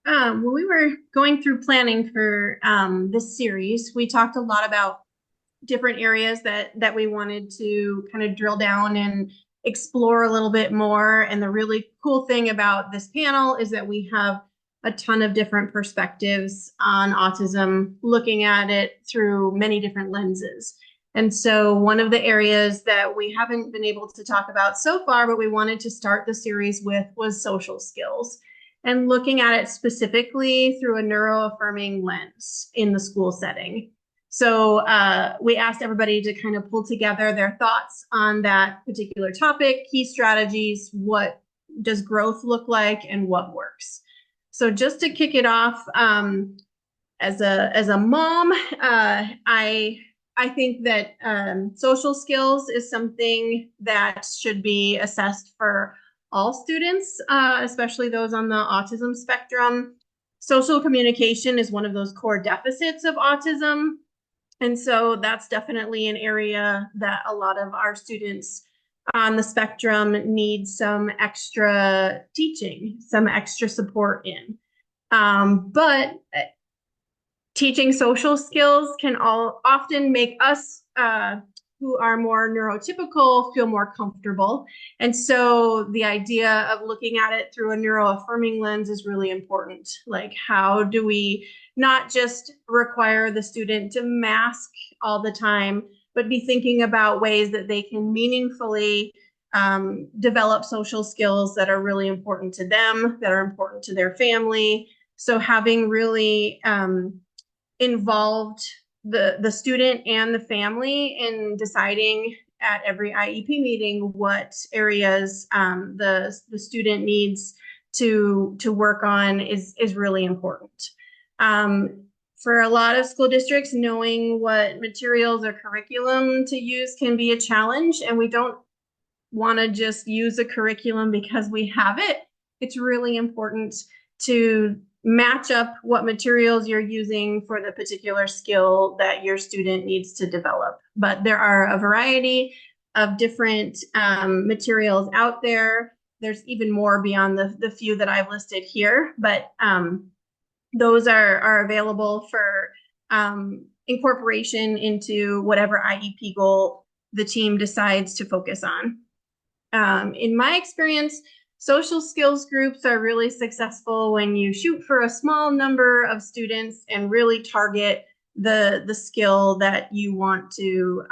When we were going through planning for this series, we talked a lot about different areas that we wanted to kind of drill down and explore a little bit more. And the really cool thing about this panel is that we have a ton of different perspectives on autism, looking at it through many different lenses. And so one of the areas that we haven't been able to talk about so far, but we wanted to start the series with was social skills and looking at it specifically through a neuro-affirming lens in the school setting. So we asked everybody to kind of pull together their thoughts on that particular topic, key strategies, what does growth look like, and what works. So just to kick it off, as a mom, I think that social skills is something that should be assessed for all students, especially those on the autism spectrum. Social communication is one of those core deficits of autism. And so that's definitely an area that a lot of our students on the spectrum need some extra teaching, some extra support in. But teaching social skills can often make us who are more neurotypical feel more comfortable. And so the idea of looking at it through a neuro-affirming lens is really important. Like, how do we not just require the student to mask all the time, but be thinking about ways that they can meaningfully develop social skills that are really important to them, that are important to their family. So having really involved the student and the family in deciding at every IEP meeting what areas the student needs to work on is really important. For a lot of school districts, knowing what materials or curriculum to use can be a challenge, and we don't want to just use a curriculum because we have it. It's really important to match up what materials you're using for the particular skill that your student needs to develop. But there are a variety of different materials out there. There's even more beyond the few that I've listed here, but those are available for incorporation into whatever IEP goal the team decides to focus on. In my experience, social skills groups are really successful when you shoot for a small number of students and really target the skill that you want to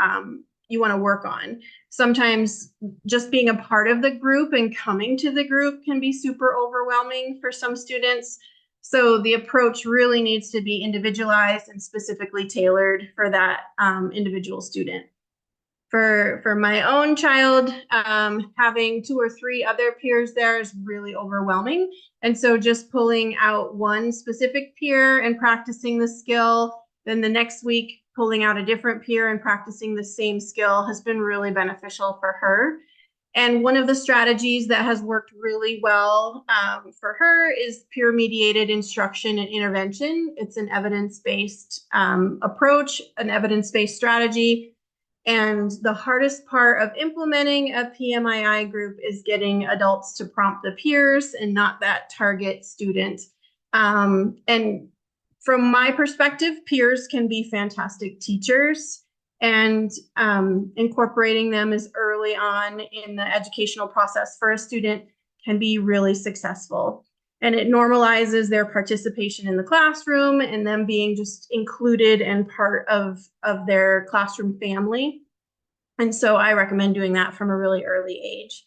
work on. Sometimes just being a part of the group and coming to the group can be super overwhelming for some students. So the approach really needs to be individualized and specifically tailored for that individual student. For my own child, having 2 or 3 other peers there is really overwhelming. And so just pulling out one specific peer and practicing the skill, then the next week pulling out a different peer and practicing the same skill has been really beneficial for her. And one of the strategies that has worked really well for her is peer-mediated instruction and intervention. It's an evidence-based approach, an evidence-based strategy. And the hardest part of implementing a PMII group is getting adults to prompt the peers and not that target student. And from my perspective, peers can be fantastic teachers, and incorporating them as early on in the educational process for a student can be really successful. And it normalizes their participation in the classroom and them being just included and part of their classroom family. And so I recommend doing that from a really early age.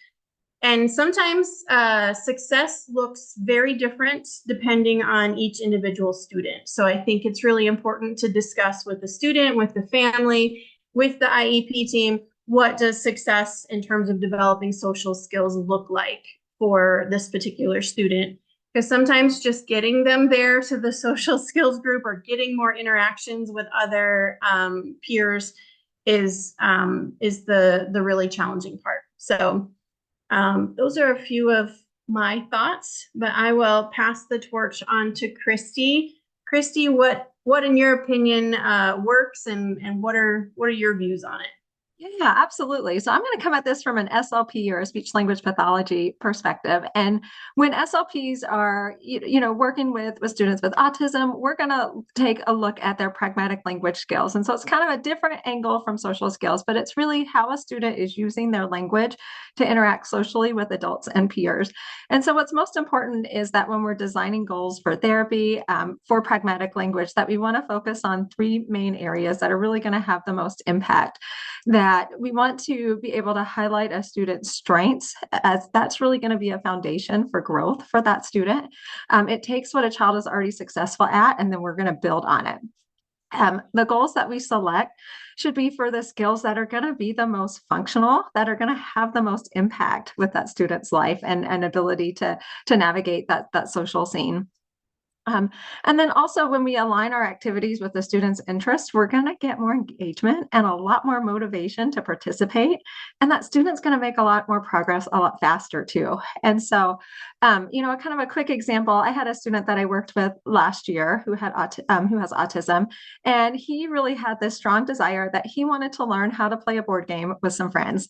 And sometimes success looks very different depending on each individual student. So I think it's really important to discuss with the student, with the family, with the IEP team, what does success in terms of developing social skills look like for this particular student? Because sometimes just getting them there to the social skills group or getting more interactions with other peers is the really challenging part. So those are a few of my thoughts, but I will pass the torch on to Christy. Christy, what in your opinion works, and what are your views on it? Yeah, absolutely. So I'm going to come at this from an SLP or a speech language pathology perspective. And when SLPs are, working with students with autism, we're going to take a look at their pragmatic language skills. And so it's kind of a different angle from social skills, but it's really how a student is using their language to interact socially with adults and peers. And so what's most important is that when we're designing goals for therapy, for pragmatic language, that we want to focus on three main areas that are really going to have the most impact. That we want to be able to highlight a student's strengths, as that's really going to be a foundation for growth for that student. It takes what a child is already successful at, and then we're going to build on it. The goals that we select should be for the skills that are going to be the most functional, that are going to have the most impact with that student's life and ability to navigate that social scene. Um, and then also, when we align our activities with the students' interests, we're going to get more engagement and a lot more motivation to participate. And that student's going to make a lot more progress a lot faster too. And so, kind of a quick example, I had a student that I worked with last year who has autism, and he really had this strong desire that he wanted to learn how to play a board game with some friends.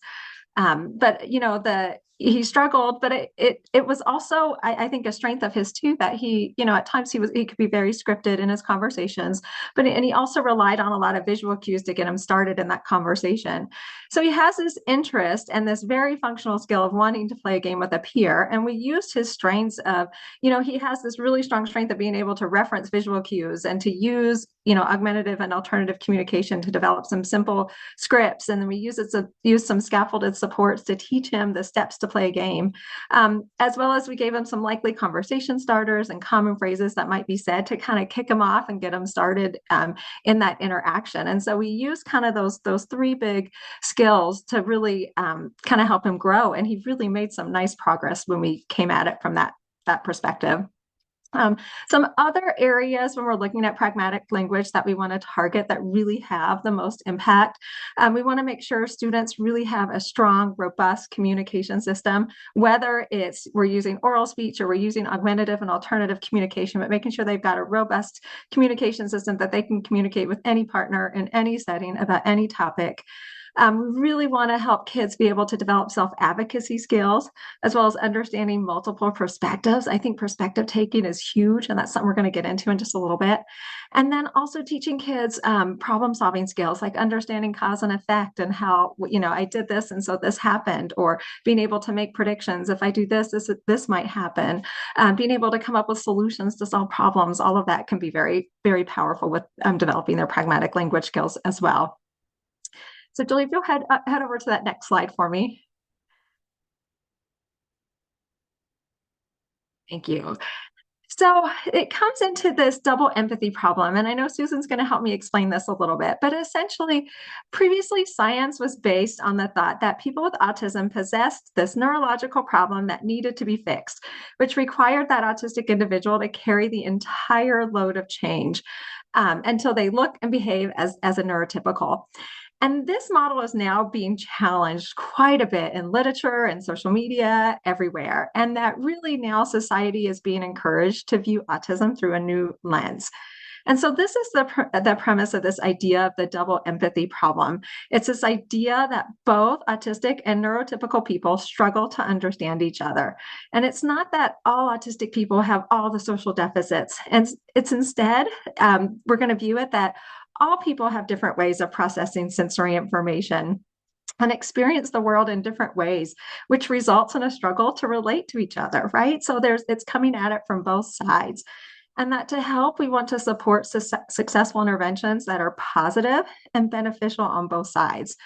But the he struggled, but it was also I think a strength of his too, that he, at times he could be very scripted in his conversations, but and he also relied on a lot of visual cues to get him started in that conversation. So he has this interest and this very functional skill of wanting to play a game with a peer, and we used his strengths of, he has this really strong strength of being able to reference visual cues and to use, augmentative and alternative communication to develop some simple scripts, and then we use some scaffolded supports to teach him the steps to play a game, as well as we gave him some likely conversation starters and common phrases that might be said to kind of kick him off and get him started in that interaction. And so we use kind of those three big skills to really kind of help him grow, and he really made some nice progress when we came at it from that perspective. Um, some other areas when we're looking at pragmatic language that we want to target that really have the most impact, we want to make sure students really have a strong, robust communication system, whether it's we're using oral speech or we're using augmentative and alternative communication, but making sure they've got a robust communication system that they can communicate with any partner in any setting about any topic. We really want to help kids be able to develop self-advocacy skills, as well as understanding multiple perspectives. I think perspective taking is huge, and that's something we're going to get into in just a little bit. And then also teaching kids problem-solving skills, like understanding cause and effect, and how, I did this, and so this happened, or being able to make predictions. If I do this might happen. Being able to come up with solutions to solve problems, all of that can be very, very powerful with developing their pragmatic language skills as well. So Julie, if you'll head over to that next slide for me. Thank you. So it comes into this double empathy problem. And I know Susan's going to help me explain this a little bit, but essentially, previously science was based on the thought that people with autism possessed this neurological problem that needed to be fixed, which required that autistic individual to carry the entire load of change until they look and behave as a neurotypical. And this model is now being challenged quite a bit in literature and social media everywhere. And that really now society is being encouraged to view autism through a new lens. And so this is the premise of this idea of the double empathy problem. It's this idea that both autistic and neurotypical people struggle to understand each other. And it's not that all autistic people have all the social deficits. And it's instead, we're going to view it that all people have different ways of processing sensory information and experience the world in different ways, which results in a struggle to relate to each other, right? So it's coming at it from both sides. And that to help, we want to support successful interventions that are positive and beneficial on both sides,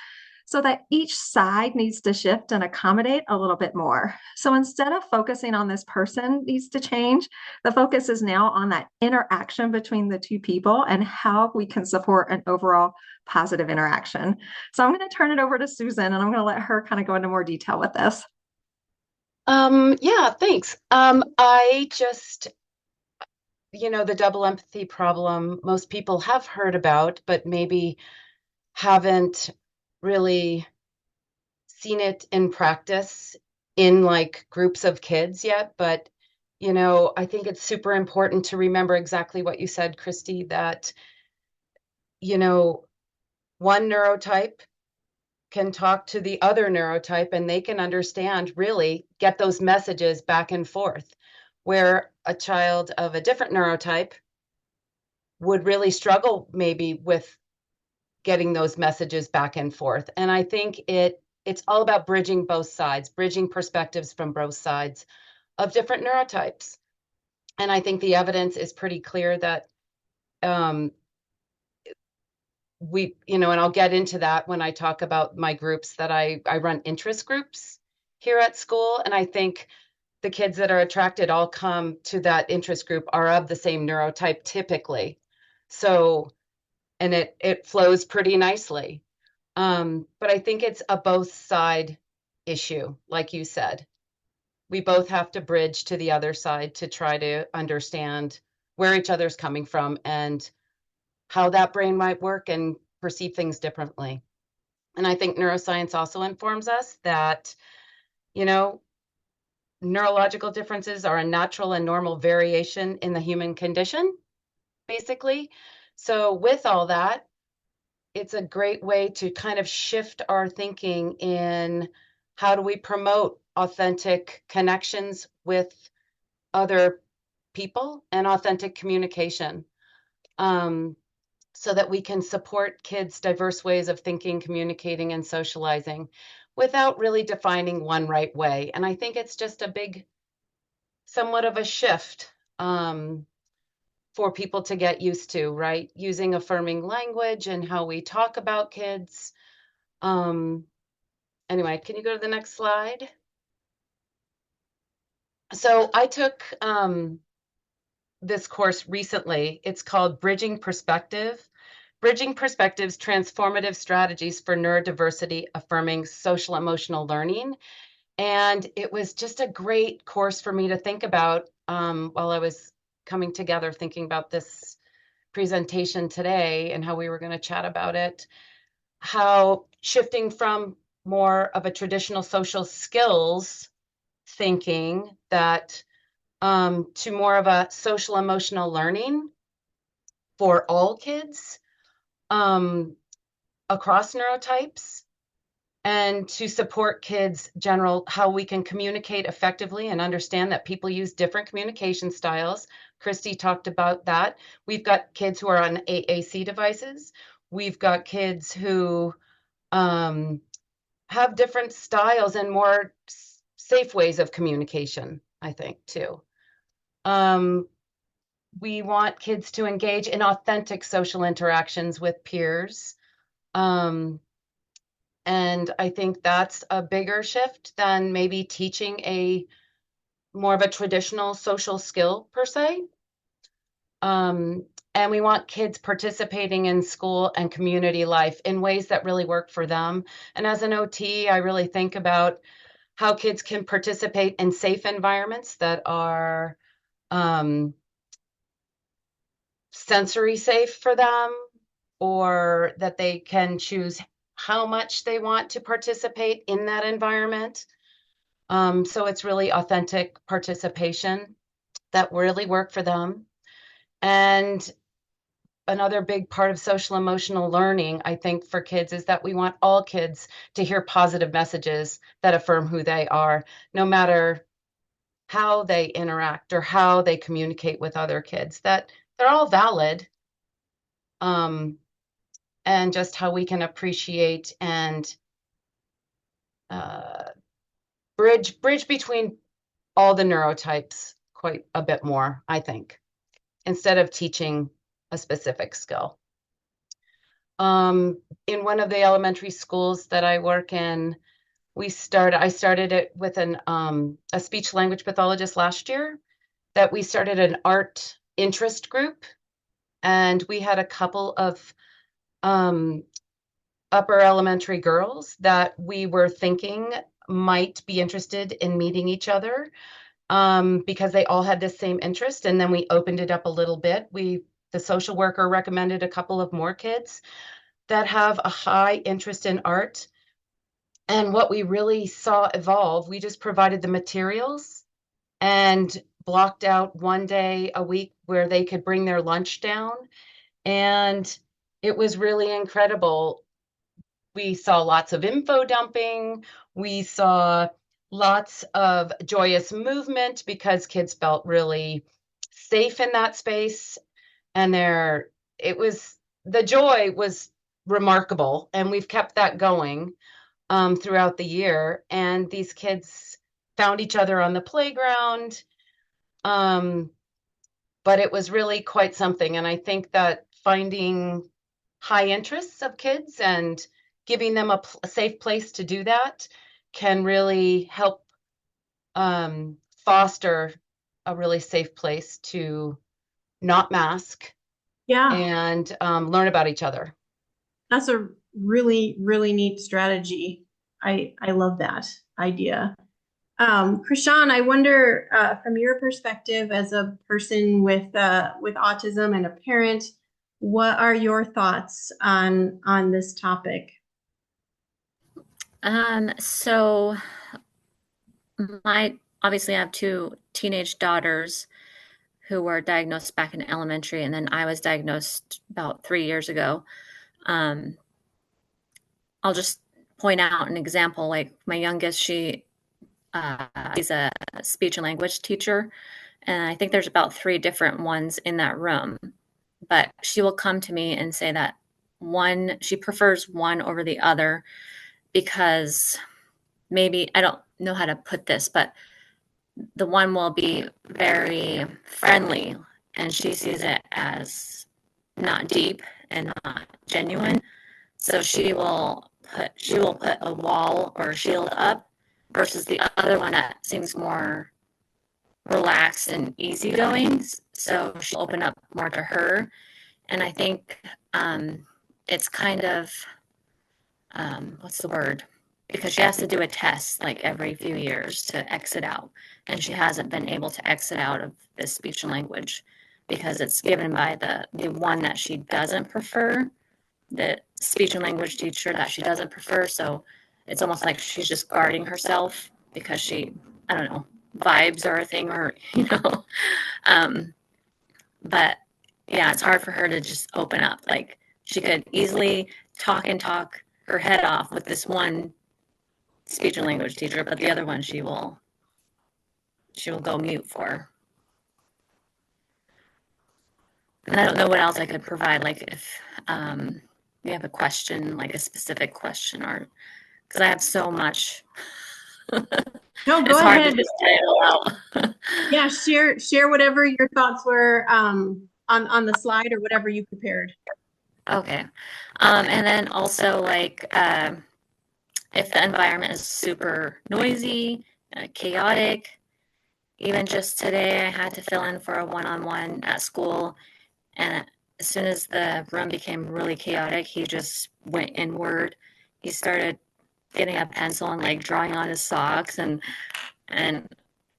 so that each side needs to shift and accommodate a little bit more. So instead of focusing on this person needs to change, the focus is now on that interaction between the two people and how we can support an overall positive interaction. So I'm going to turn it over to Susan, and I'm going to let her kind of go into more detail with this. Yeah, thanks. I just, the double empathy problem, most people have heard about, but maybe haven't really seen it in practice in like groups of kids yet. But, I think it's super important to remember exactly what you said, Christy, that, one neurotype can talk to the other neurotype and they can understand, really get those messages back and forth, where a child of a different neurotype would really struggle maybe with getting those messages back and forth. And I think it's all about bridging both sides, bridging perspectives from both sides of different neurotypes. And I think the evidence is pretty clear that and I'll get into that when I talk about my groups that I run interest groups here at school. And I think the kids that are attracted all come to that interest group are of the same neurotype typically. So, and it flows pretty nicely. But I think it's a both side issue, like you said. We both have to bridge to the other side to try to understand where each other's coming from and how that brain might work and perceive things differently. And I think neuroscience also informs us that, neurological differences are a natural and normal variation in the human condition, basically. So with all that, it's a great way to kind of shift our thinking in how do we promote authentic connections with other people and authentic communication, so that we can support kids' diverse ways of thinking, communicating, and socializing without really defining one right way. And I think it's just somewhat of a shift for people to get used to, right? Using affirming language and how we talk about kids. Anyway, can you go to the next slide? So I took this course recently. It's called Bridging Perspectives, Transformative Strategies for Neurodiversity Affirming Social Emotional Learning. And it was just a great course for me to think about while I was coming together, thinking about this presentation today and how we were going to chat about it. How shifting from more of a traditional social skills thinking that to more of a social emotional learning for all kids across neurotypes, and to support kids how we can communicate effectively and understand that people use different communication styles. Christy talked about that. We've got kids who are on AAC devices. We've got kids who have different styles and more safe ways of communication, I think, too. We want kids to engage in authentic social interactions with peers. And I think that's a bigger shift than maybe teaching more of a traditional social skill per se. And we want kids participating in school and community life in ways that really work for them. And as an OT, I really think about how kids can participate in safe environments that are sensory safe for them, or that they can choose how much they want to participate in that environment. So it's really authentic participation that really work for them. And another big part of social emotional learning, I think, for kids is that we want all kids to hear positive messages that affirm who they are, no matter how they interact or how they communicate with other kids, that they're all valid. And just how we can appreciate and bridge between all the neurotypes quite a bit more, I think, instead of teaching a specific skill. In one of the elementary schools that I work in, I started it with a speech language pathologist last year, that we started an art interest group, and we had a couple of upper elementary girls that we were thinking might be interested in meeting each other, because they all had the same interest. And then we opened it up a little bit. The social worker recommended a couple of more kids that have a high interest in art. And what we really saw evolve, we just provided the materials and blocked out one day a week where they could bring their lunch down. And it was really incredible We saw lots of info dumping. We saw lots of joyous movement because kids felt really safe in that space. And the joy was remarkable. And we've kept that going throughout the year. And these kids found each other on the playground. But it was really quite something. And I think that finding high interests of kids and giving them a safe place to do that can really help foster a really safe place to not mask Yeah, and learn about each other. that's a really, really neat strategy. I love that idea. Krishan, I wonder, from your perspective as a person with autism and a parent, what are your thoughts on this topic? So obviously I have two teenage daughters who were diagnosed back in elementary, and then I was diagnosed about 3 years ago. Um, I'll just point out an example. Like my youngest, she's a speech and language teacher, and I think there's about three different ones in that room. But she will come to me and say that she prefers one over the other because maybe I don't know how to put this, but the one will be very friendly and she sees it as not deep and not genuine. So she will put a wall or a shield up versus the other one that seems more relaxed and easygoing. So she'll open up more to her. And I think it's kind of what's the word? Because she has to do a test like every few years to exit out. And she hasn't been able to exit out of this speech and language because it's given by the one that she doesn't prefer, the speech and language teacher that she doesn't prefer. So it's almost like she's just guarding herself because I don't know, vibes are a thing or. Um, but yeah, it's hard for her to just open up. Like she could easily talk her head off with this one speech and language teacher, but the other one she will go mute for. And I don't know what else I could provide. Like if you have a question, like a specific question, or because I have so much, No, go it's hard to ahead. just get it all out. Yeah, share whatever your thoughts were on the slide or whatever you prepared. Okay, and then also like if the environment is super noisy, chaotic. Even just today, I had to fill in for a one-on-one at school, and as soon as the room became really chaotic, he just went inward. He started getting a pencil and like drawing on his socks, and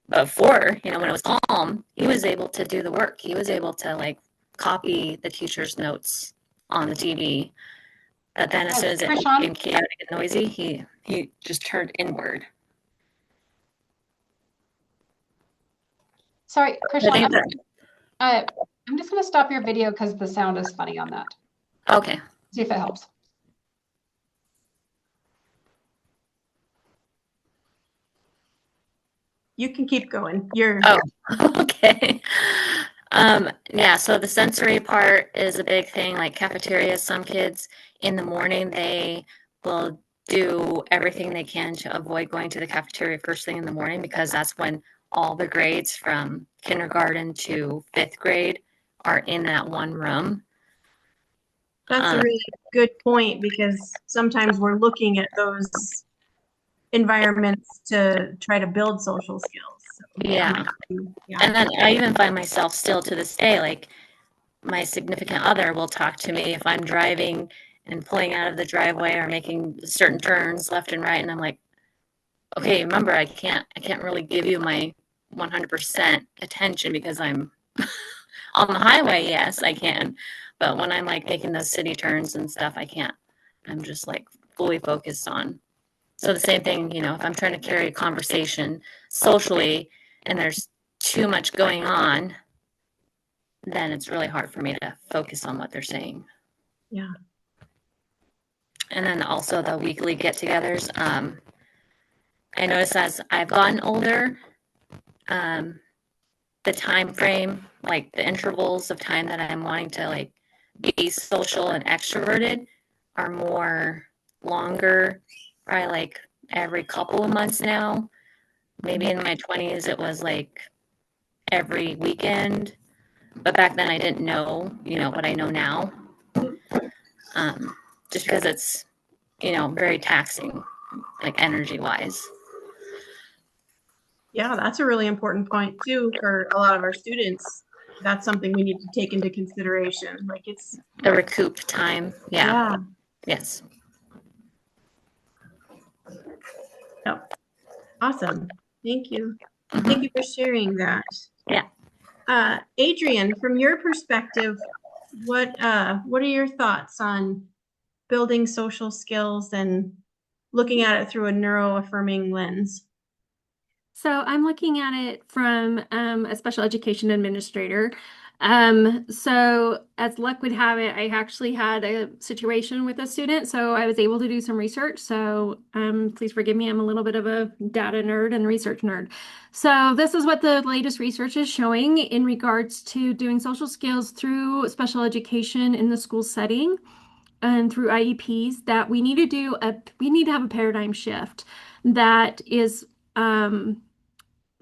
before, when it was calm, he was able to do the work. He was able to like copy the teacher's notes on the TV. But then as soon as it became chaotic and noisy, he just turned inward. Sorry, Krishan, I'm just going to stop your video because the sound is funny on that. Okay. See if it helps. You can keep going. Okay. Yeah, so the sensory part is a big thing, like cafeterias. Some kids in the morning, they will do everything they can to avoid going to the cafeteria first thing in the morning because that's when all the grades from kindergarten to fifth grade are in that one room. That's a really good point because sometimes we're looking at those environments to try to build social skills. So, yeah. Yeah. And then I even find myself still to this day, like my significant other will talk to me if I'm driving and pulling out of the driveway or making certain turns left and right. And I'm like, okay, remember, I can't really give you my 100% attention because I'm on the highway. Yes, I can. But when I'm like making those city turns and stuff, I can't. I'm just like fully focused on. So the same thing, if I'm trying to carry a conversation socially and there's too much going on, then it's really hard for me to focus on what they're saying. Yeah. and then also the weekly get-togethers. I noticed as I've gotten older, the time frame, like the intervals of time that I'm wanting to like be social and extroverted are more longer, probably like every couple of months now. Maybe in my 20s, it was like every weekend. But back then I didn't know, what I know now. Just because it's, very taxing, like energy wise. Yeah, that's a really important point too for a lot of our students. That's something we need to take into consideration. Like it's The recoup time. Yeah. yeah. Yes. Yep. Awesome. Thank you. Thank you for sharing that. Yeah. Adrian, from your perspective, what are your thoughts on building social skills and looking at it through a neuro-affirming lens? So I'm looking at it from a special education administrator. So as luck would have it, I actually had a situation with a student, so I was able to do some research. So please forgive me, I'm a little bit of a data nerd and research nerd. So this is what the latest research is showing in regards to doing social skills through special education in the school setting and through IEPs, that we need to have a paradigm shift that is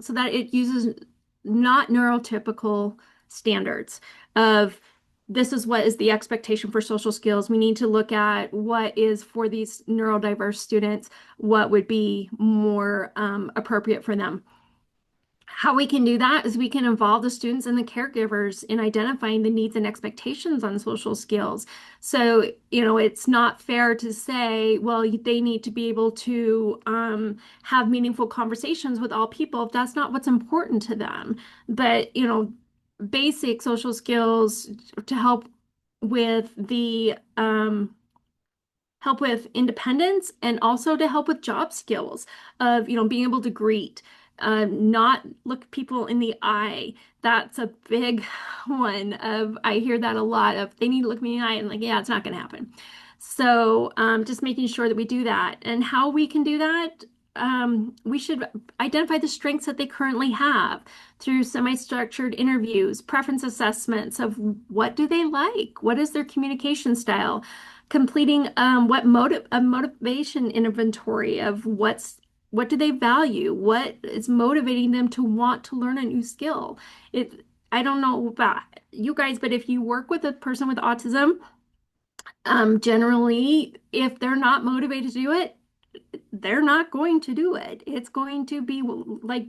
so that it uses not neurotypical standards of this is what is the expectation for social skills. We need to look at what is for these neurodiverse students, what would be more appropriate for them. How we can do that is we can involve the students and the caregivers in identifying the needs and expectations on social skills. So, it's not fair to say, well, they need to be able to have meaningful conversations with all people if that's not what's important to them. But, basic social skills to help with independence and also to help with job skills of being able to greet, not look people in the eye. That's a big one of I hear that a lot of they need to look me in the eye and like, yeah, it's not going to happen. So just making sure that we do that. And how we can do that, we should identify the strengths that they currently have through semi-structured interviews, preference assessments of what do they like, what is their communication style, completing a motivation inventory of what do they value, what is motivating them to want to learn a new skill. I don't know about you guys, but if you work with a person with autism, generally, if they're not motivated to do it, they're not going to do it. It's going to be like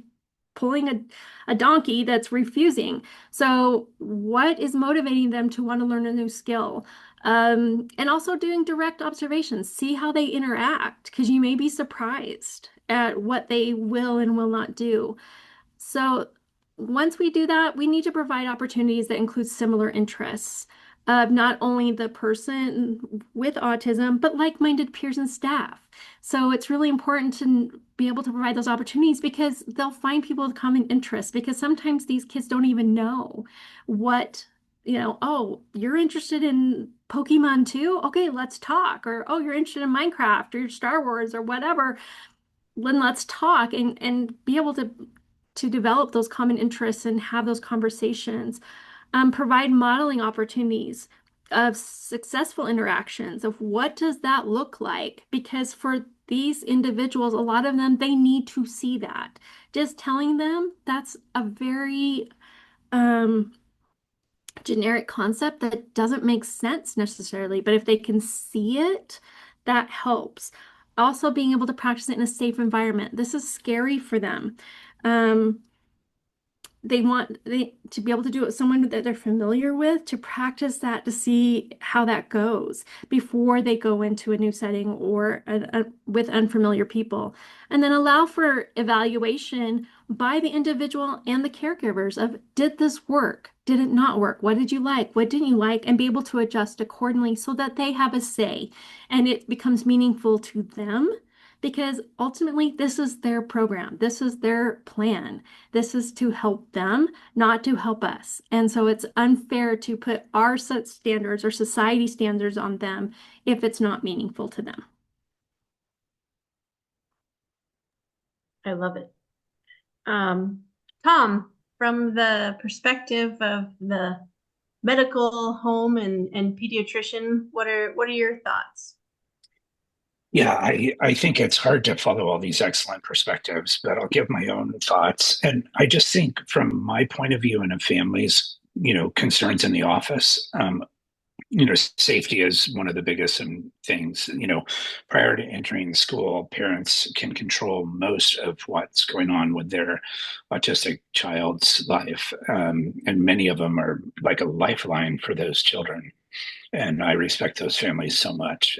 pulling a donkey that's refusing. So what is motivating them to want to learn a new skill? And also doing direct observations, see how they interact, because you may be surprised at what they will and will not do. So once we do that, we need to provide opportunities that include similar interests of not only the person with autism, but like-minded peers and staff. So it's really important to be able to provide those opportunities because they'll find people with common interests, because sometimes these kids don't even know what, oh, you're interested in Pokemon too? Okay, let's talk. Or, oh, you're interested in Minecraft or Star Wars or whatever. Then let's talk and be able to develop those common interests and have those conversations. Provide modeling opportunities of successful interactions of what does that look like, because for these individuals, a lot of them, they need to see that. Just telling them, that's a very generic concept that doesn't make sense necessarily, but if they can see it, that helps. Also being able to practice it in a safe environment. This is scary for them. They want to be able to do it with someone that they're familiar with, to practice that, to see how that goes before they go into a new setting or with unfamiliar people. And then allow for evaluation by the individual and the caregivers of, did this work? Did it not work? What did you like? What didn't you like? And be able to adjust accordingly so that they have a say and it becomes meaningful to them, because ultimately this is their program. This is their plan. This is to help them, not to help us. And so it's unfair to put our set standards or society standards on them if it's not meaningful to them. I love it. Tom, from the perspective of the medical home and pediatrician, what are your thoughts? Yeah, I think it's hard to follow all these excellent perspectives, but I'll give my own thoughts. And I just think from my point of view and a family's, concerns in the office, safety is one of the biggest things. Prior to entering the school, parents can control most of what's going on with their autistic child's life. And many of them are like a lifeline for those children. And I respect those families so much.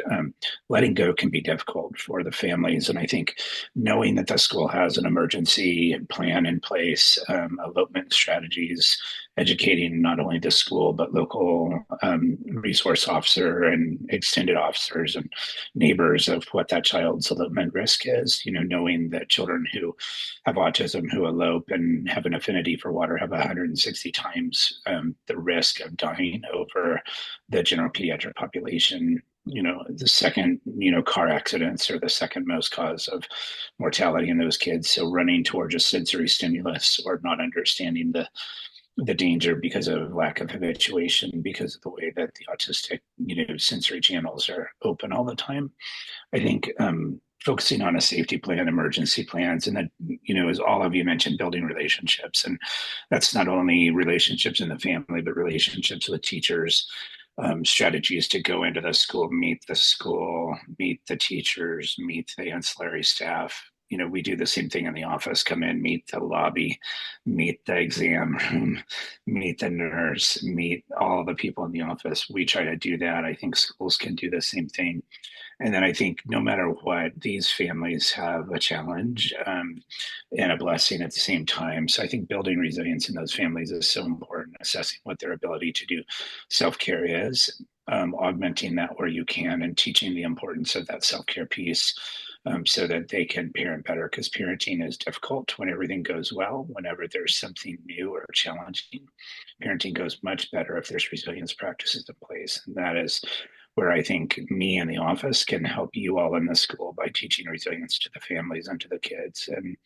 Letting go can be difficult for the families. And I think knowing that the school has an emergency plan in place, elopement strategies, educating not only the school, but local resource officer and extended officers and neighbors of what that child's elopement risk is, knowing that children who have autism, who elope and have an affinity for water have 160 times the risk of dying over the general pediatric population. The second, car accidents are the second most cause of mortality in those kids. So running towards a sensory stimulus or not understanding the danger because of lack of habituation, because of the way that the autistic, sensory channels are open all the time. I think focusing on a safety plan, emergency plans, and then, as all of you mentioned, building relationships. And that's not only relationships in the family, but relationships with teachers, strategies to go into the school, meet the teachers, meet the ancillary staff. We do the same thing in the office, come in, meet the lobby, meet the exam room, meet the nurse, meet all the people in the office. We try to do that. I think schools can do the same thing. And then I think no matter what, these families have a challenge and a blessing at the same time. So I think building resilience in those families is so important, assessing what their ability to do self-care is, augmenting that where you can, and teaching the importance of that self-care piece so that they can parent better, because parenting is difficult when everything goes well. Whenever there's something new or challenging, parenting goes much better if there's resilience practices in place. And that is where I think me in the office can help you all in the school by teaching resilience to the families and to the kids. And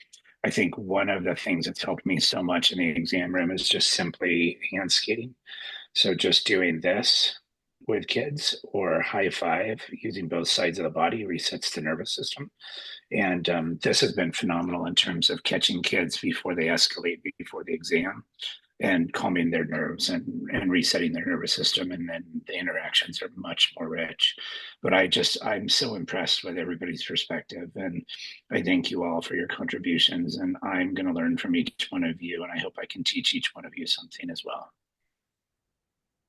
I think one of the things that's helped me so much in the exam room is just simply hand skating. So just doing this with kids, or high five using both sides of the body, resets the nervous system. And this has been phenomenal in terms of catching kids before they escalate, before the exam, and calming their nerves and resetting their nervous system. And then the interactions are much more rich. But I'm so impressed with everybody's perspective. And I thank you all for your contributions. And I'm going to learn from each one of you. And I hope I can teach each one of you something as well.